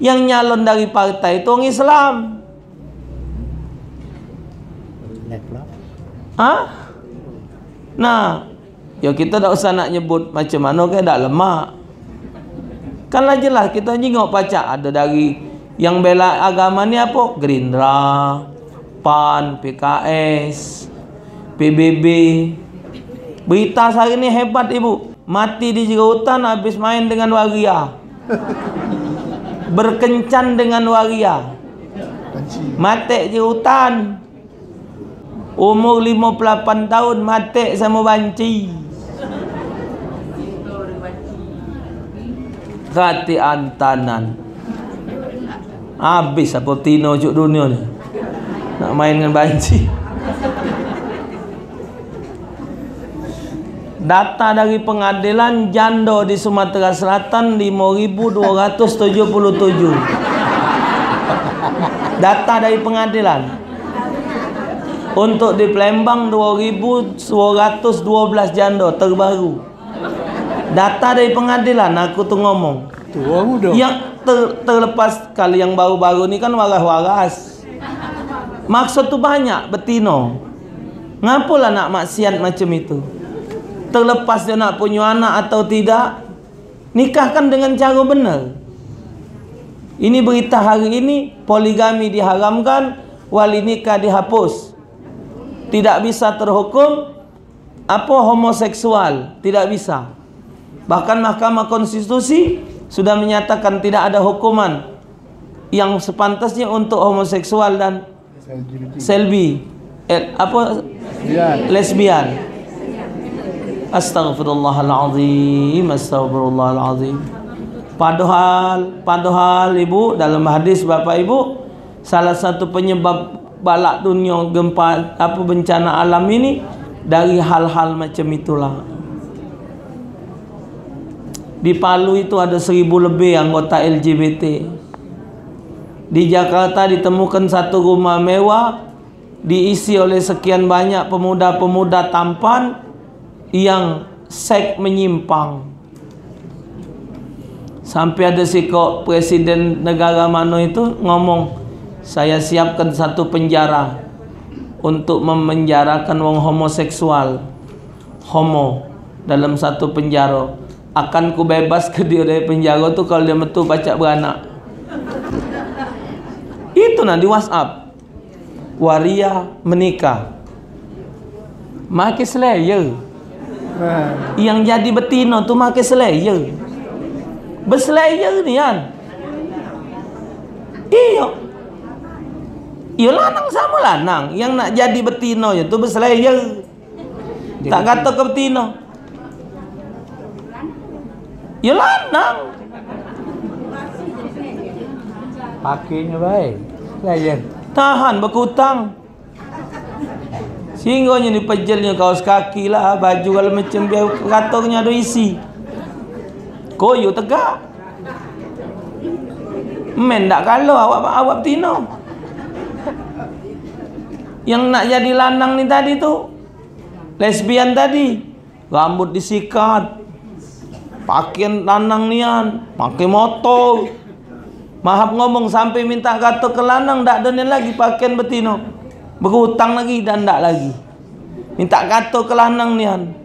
yang nyalon dari partai itu wong Islam. Hah? Nah, ya kita tak usah nak nyebut macam mana ke, dak lemak. Kan lah jelas kita jengok pacak ada dari yang bela agama ni apa? Gerindra, PAN, PKS, PBB. Berita hari ni hebat ibu. Mati di hutan habis main dengan waria. Berkencan dengan waria. Mati di hutan. Umur 58 tahun mati sama banci. Kati antanan. Habis apa Tino juk dunia ni. Nak main dengan banci. Data dari pengadilan janda di Sumatera Selatan 5.277. Data dari pengadilan. Untuk di Palembang 2.212 janda terbaru. Data dari pengadilan aku tu ngomong. Yang terlepas kali yang baru-baru ni kan waras-waras. Maksud tu banyak betino. Ngapalah nak maksiat macam itu? Terlepas dia nak punya anak atau tidak, nikahkan dengan cara benar. Ini berita hari ini, poligami diharamkan, wali nikah dihapus. Tidak bisa terhukum apa homoseksual, tidak bisa. Bahkan Mahkamah Konstitusi sudah menyatakan tidak ada hukuman yang sepantasnya untuk homoseksual dan lesbian. Astaghfirullahaladzim, astaghfirullahaladzim. Padahal ibu, dalam hadis bapak ibu, salah satu penyebab balak dunia gempa bencana alam ini dari hal-hal macam itulah. Di Palu itu ada 1.000 lebih anggota LGBT. Di Jakarta ditemukan satu rumah mewah diisi oleh sekian banyak pemuda-pemuda tampan yang seks menyimpang. Sampai ada sikok presiden negara mana itu ngomong, saya siapkan satu penjara untuk memenjarakan wong homoseksual, homo dalam satu penjara. Akan ku bebas ke dia dari penjara tu kalau dia metu pacak beranak. Itu nah di WhatsApp. Waria menikah. Makin selera. Yang jadi betino tu makin selera. Berselera ni kan. Iya lanang sama lanang. Yang nak jadi betino tu berselera. Tak kata ke betino. Ya lanang. Pakainya baik. Selera. Tahan berkutang. Sehingga ni pejelnya kaos kaki lah, baju kalau macam dia katanya ada isi. Koyo tegak. Men tak kalau awak betino. Yang nak jadi lanang ni tadi tu, lesbian tadi, rambut disikat, pakaian lanang nian, pakai motor. Mahap ngomong sampai minta kata ke lanang, tak ada ni lagi pakaian betino. Berhutang lagi dan tak lagi. Minta kata ke lanang nian.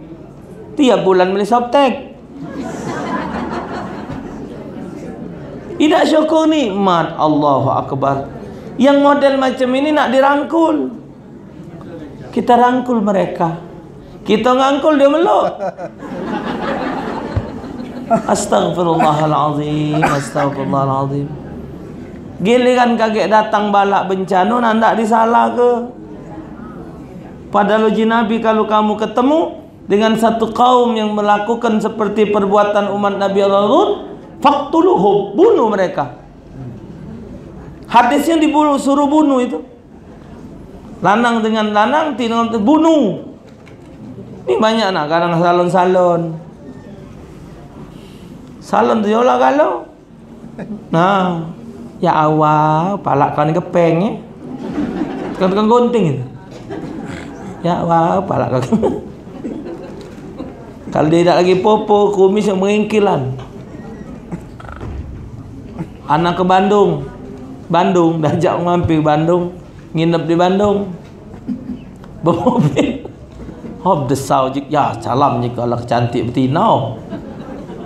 Tiap bulan beli softtek. Tidak syukur nikmat. Allahu Akbar. Yang model macam ini nak dirangkul. Kita rangkul mereka. Kita ngangkul dia meluk. Astaghfirullahaladzim. Astaghfirullahaladzim. Giliran kaget datang balak bencana, nak disalah ke? Padahal uji Nabi kalau kamu ketemu dengan satu kaum yang melakukan seperti perbuatan umat Nabi Allah Lut, faqtuluhum, bunuh mereka. Hadisnya dibunuh, suruh bunuh itu. Lanang dengan lanang, bunuh. Ini banyak nak kadang salon-salon. Salon tu yolah kalau. Nah, ya awal palak kan kepeng Kan tukang gunting itu. Ya, wah, apalah kau. Kalau dia tidak lagi popo, kumis yang mengingkilan. Anak ke Bandung, dah ajak mampir Bandung, nginep di Bandung. Bermobil. Hop desau jik, ya salam jik kalau cantik betina.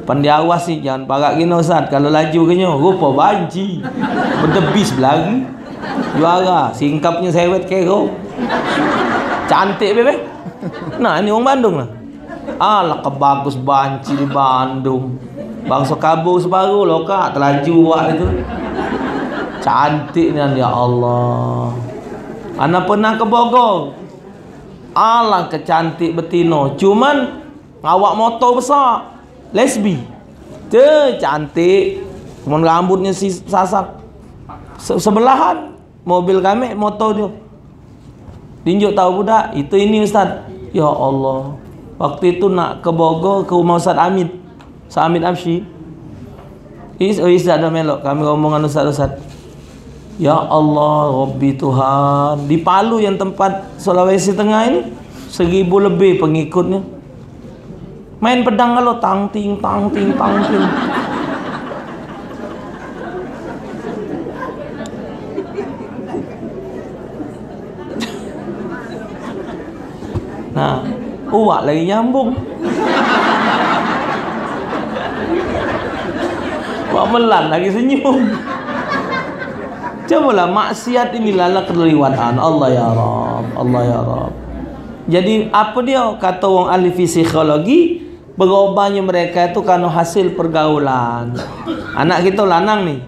Pandai awas sih, jangan parak gini Ustaz. Kalau laju kenyo, rupa banci. Berdebis belagi. Juara, singkapnya sewet kero. Cantik bebe. Nah, ini orang Bandung lah. Alah kebagus banci di Bandung. Bangsa kabur separuh loh kak, terlaju wak itu. Cantik ni ya Allah. Anak pernah ke Bogor. Alah kecantik betino. Cuman ngawak motor besar. Lesbi. Tuh cantik. Cuman rambutnya si sasak. Sebelahan. Mobil kami, motor dia. Tinjuk tahu budak, itu ini Ustaz. Ya Allah. Waktu itu nak ke Bogor ke rumah Ustaz Hamid. Ustaz Hamid Absyi. Ustaz ada melok. Kami ngomongan Ustaz. Ya Allah, Rabbi Tuhan. Di Palu yang tempat Sulawesi Tengah ini 1000 lebih pengikutnya. Main pedang kalau tang ting. Nah, uak lagi nyambung. Wak melan lagi senyum. Cobalah maksiat inilah kelewatan. Allah ya Rabb, Allah ya Rabb. Jadi apa dia kata orang ahli psikologi, berubahnya mereka itu karena hasil pergaulan. Anak kita lanang nih,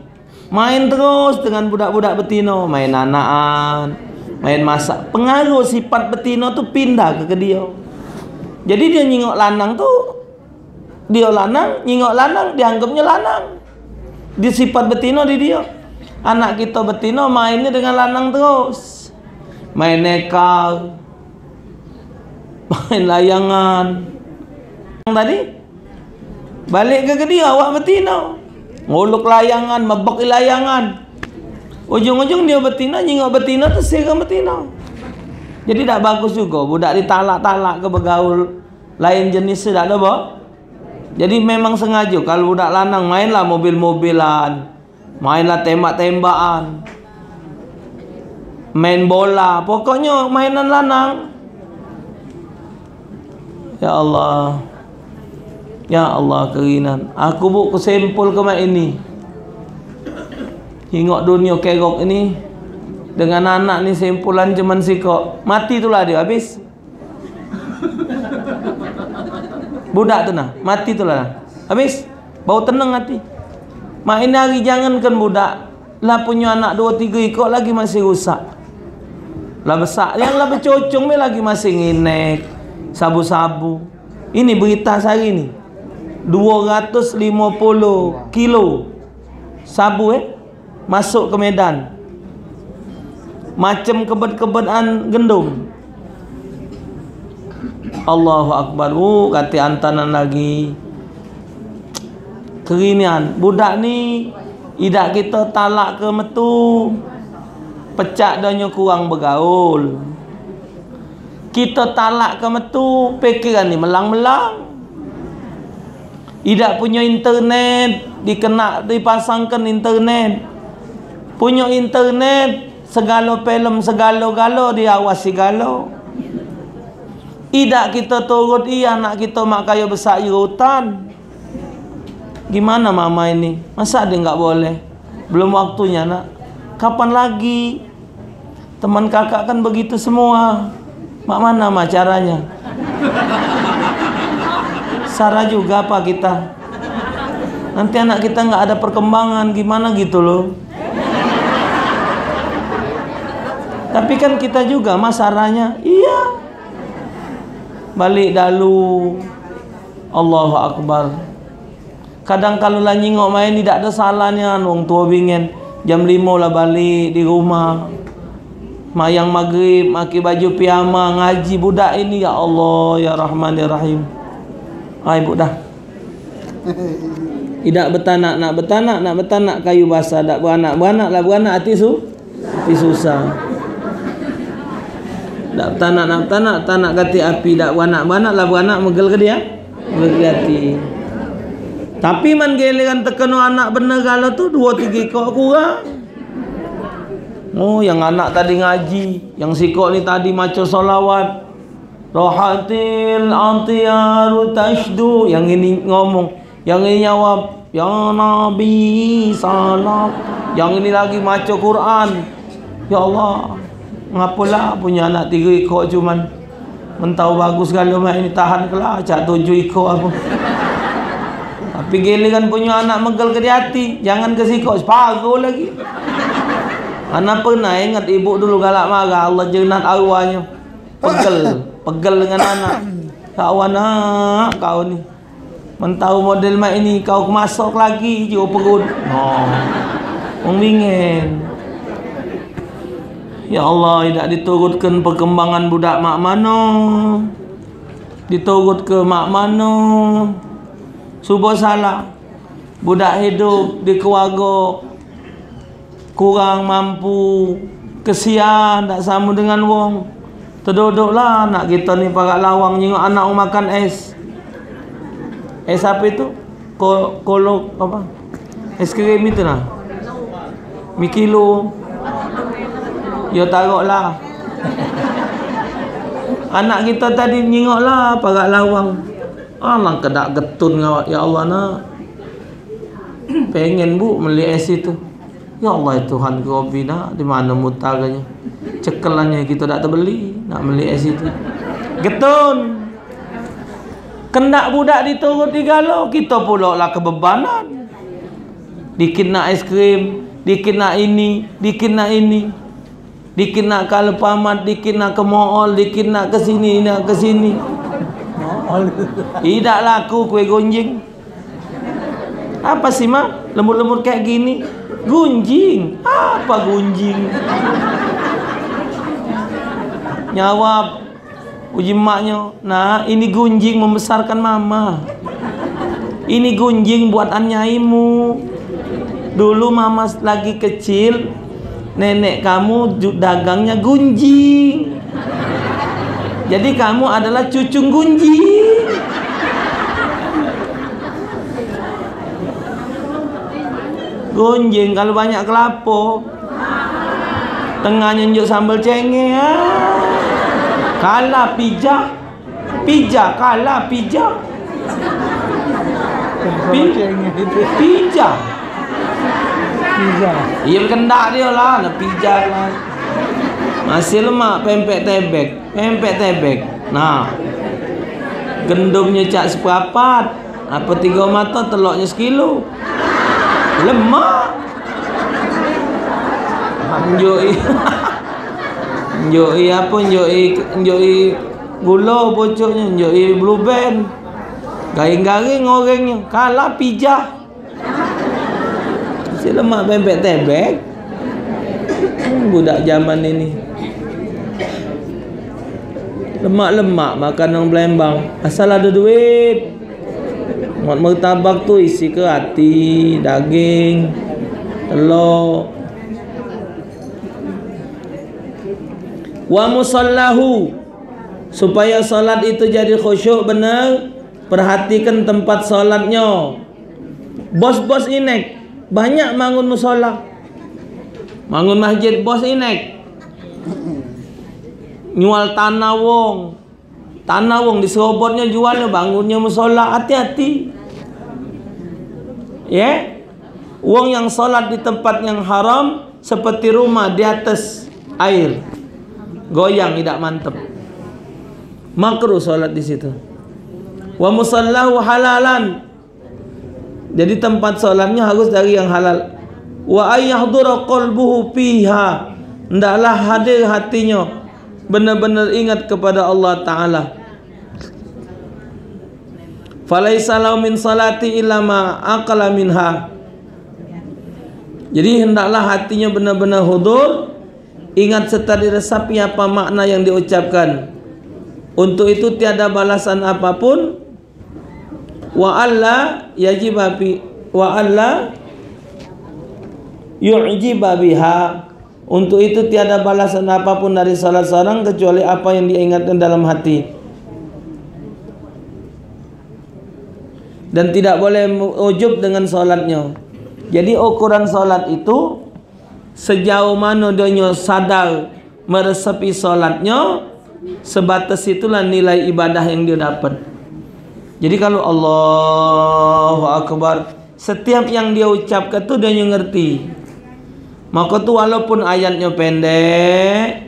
main terus dengan budak-budak betino, main anakan, main masak. Pengaruh sifat betino tuh pindah ke dia. Jadi dia nyingok lanang tuh, dia lanang, nyingok lanang, dianggapnya lanang. Di sifat betino di dia. Anak kita betino mainnya dengan lanang terus. Main nekal, main layangan. Tadi balik ke dia awak betino. Nguluk layangan, mebek layangan. Ujung-ujung dia betina, nyingok betina tu serang betina. Jadi tak bagus juga budak ditalak-talak ke bergaul lain jenis tidak ada bah. Jadi memang sengaja kalau budak lanang mainlah mobil-mobilan, mainlah tembak-tembakan, main bola, pokoknya mainan lanang. Ya Allah, ya Allah kerinan. Aku buat kesempul ke mak ini. Hingok dunia kerok ini dengan anak ni simpulan cuman sikok. Mati itulah dia habis. Budak tu nah, mati itulah habis. Bau tenang hati. Mak ini hari jangankan budak, lah punya anak 2-3 ekor lagi masih rusak. Lah besar, yang lah bercocong lagi masih nginek, sabu-sabu. Ini berita sehari ni. 250 kilo sabu masuk ke Medan. Macam kebet-kebetan gendum. Allahu Akbar. Kata antanan lagi. Kerinian. Budak ni idak kita talak ke metu. Pecak danya kurang bergaul. Kita talak ke metu, pikiran ni melang-melang. Idak punya internet, dipasangkan internet. Punya internet, segala film, segala-gala diawasi galo. Idak kita turut anak kita mak kaya besar hutan. Gimana mama ini? Masa dia enggak boleh? Belum waktunya nak. Kapan lagi? Teman kakak kan begitu semua. Mak mana mak caranya? Sarah juga apa kita? Nanti anak kita enggak ada perkembangan gimana gitu loh. Tapi kan kita juga masaranya. Iya. Balik dalu. Allahu Akbar. Kadang kalau lah nyingok main tidak ada salahnya. Wong tua bingen jam 5 lah balik di rumah. Mayang maghrib, maki baju piyama, ngaji budak ini. Ya Allah, ya Rahman, ya Rahim. Hai budak. Tidak betanak, nak betanak kayu basah. Tak beranak lah beranak hati susah. Tak nak kati api dak beranak lah beranak megel ke dia. Megel hati. Tapi man giliran tekeno anak bener kalau tu 2-3 ekor kurang. Oh, yang anak tadi ngaji, yang sikok ni tadi maca solawat. Rohatil antiyaru tashdu, yang ini ngomong, yang ini jawab ya Nabi salam, yang ini lagi maca Quran. Ya Allah, ngapalah punya anak 3 ekor cuman mentau bagus kalau mak ini tahan kelah cak 7 ekor apa. Tapi giliran punya anak megel ke di hati, jangan ke sikok separuh lagi. Anak pernah ingat ibu dulu galak marah, Allah jenat arwahnya. Pegel dengan anak. Kau anak, kau ni mentau model mak ini kau masuk lagi je perut. Oh. Membingin. Ya Allah, tidak diturutkan perkembangan budak mak mano. Diturut ke mak mano. Subuh salah. Budak hidup di keluarga kurang mampu, kesian, tak sama dengan wong. Terduduklah anak kita ni parak lawang nyengok anak makan es. Es apa itu? Kolok apa? Es krim itu lah. Mikilo. Ya taruhlah. Anak kita tadi nyengoklah parak lawang. Alang kedak getun ngawak ya Allah nak. Pengen bu beli es itu. Ya Allah Tuhan ku Rabbi nak di mana mutaganya. Cekelannya kita tak terbeli nak beli es itu. Getun. Kendak budak diturut digalo, kita pula lah kebebanan. Dikit nak es krim, dikit nak ini, dikit nak ini. Dikit nak ke Alfamart, dikit nak ke mall, dikit nak ke sini, nak ke sini. Tidak laku kue gonjing. Apa sih mak? Lembut-lembut kayak gini. Gunjing. Apa gunjing? Jawab uji maknya. Nah, ini gunjing membesarkan mama. Ini gunjing buat anyaimu. Dulu mama lagi kecil, nenek kamu dagangnya gunjing. Jadi kamu adalah cucu gunjing. Gunjing kalau banyak kelapa, tengahnya njuk sambal cengeng. Kalah pija, kalah pija. Pija. Iya kendak dia lah, nak pija lah. Masih lemak pempek tebek. Nah, gendumnya cak seperempat, apa 3 mata teloknya 1 kilo. Lemak. Njoi apa njoi gula pocoknya, njoi blue band. Garing-garing orangnya, kalah pija. Si lemak pempek tebek. Budak zaman ini. Lemak-lemak makan orang Palembang. Asal ada duit. Mat martabak tu isi ke hati, daging, telur. Wa musallahu, supaya salat itu jadi khusyuk benar, perhatikan tempat salatnya. Bos-bos inek banyak bangun musola, bangun masjid, bos inek nyual tanah wong di serobotnya jualnya, bangunnya musola. Hati-hati ya. Wong yang salat di tempat yang haram seperti rumah di atas air, goyang tidak mantap, makruh salat di situ. Wa musallahu halalan, jadi tempat salatnya harus dari yang halal. Wa ayyahdura qalbuhu fiha, hendaklah hadir hatinya, benar-benar ingat kepada Allah Ta'ala. Falaisa lahu min salati illa ma aqala minha, jadi hendaklah hatinya benar-benar hudur, ingat serta diresapi apa makna yang diucapkan. Untuk itu tiada balasan apapun. Wa alla yajiba bi wa alla yu'jiba biha, Untuk itu tiada balasan apapun dari salat seorang kecuali apa yang dia ingatkan dalam hati. Dan tidak boleh ujub dengan salatnya. Jadi ukuran salat itu sejauh mana dia sadar meresapi salatnya, sebatas itulah nilai ibadah yang dia dapat. Jadi kalau Allahu Akbar, setiap yang dia ucapkan tu dia ngerti. Maka tu walaupun ayatnya pendek,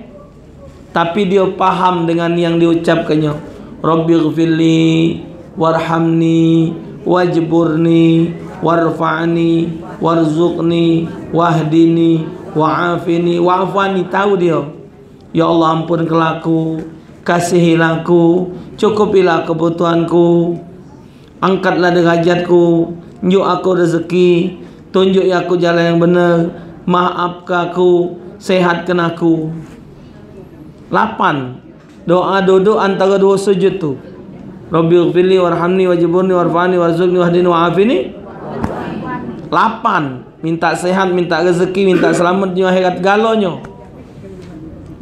tapi dia paham dengan yang diucapkannya. Rabbighfirli warhamni wajburni warfa'ni warzuqni wahdini wa'afini wa'afani. Tahu dia, ya Allah ampunkanlah aku, kasihilah aku, cukupilah kebutuhanku, angkatlah derajatku, tunjuk aku rezeki, tunjuk aku jalan yang benar, maafkan aku, sehatkan aku. 8 doa duduk antara dua sujud tu. Rabbighfirli warhamni wajburni warfa'ni warzuqni wahdini wa'afini. 8 minta sehat, minta rezeki, minta selamat di akhirat galonyo.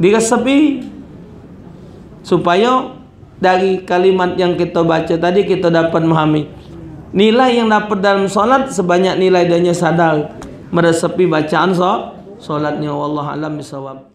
Diresepi supaya dari kalimat yang kita baca tadi kita dapat memahami nilai yang dapat dalam solat sebanyak nilai dia sadar meresapi bacaan solatnya. Wallahu a'lam bishawab.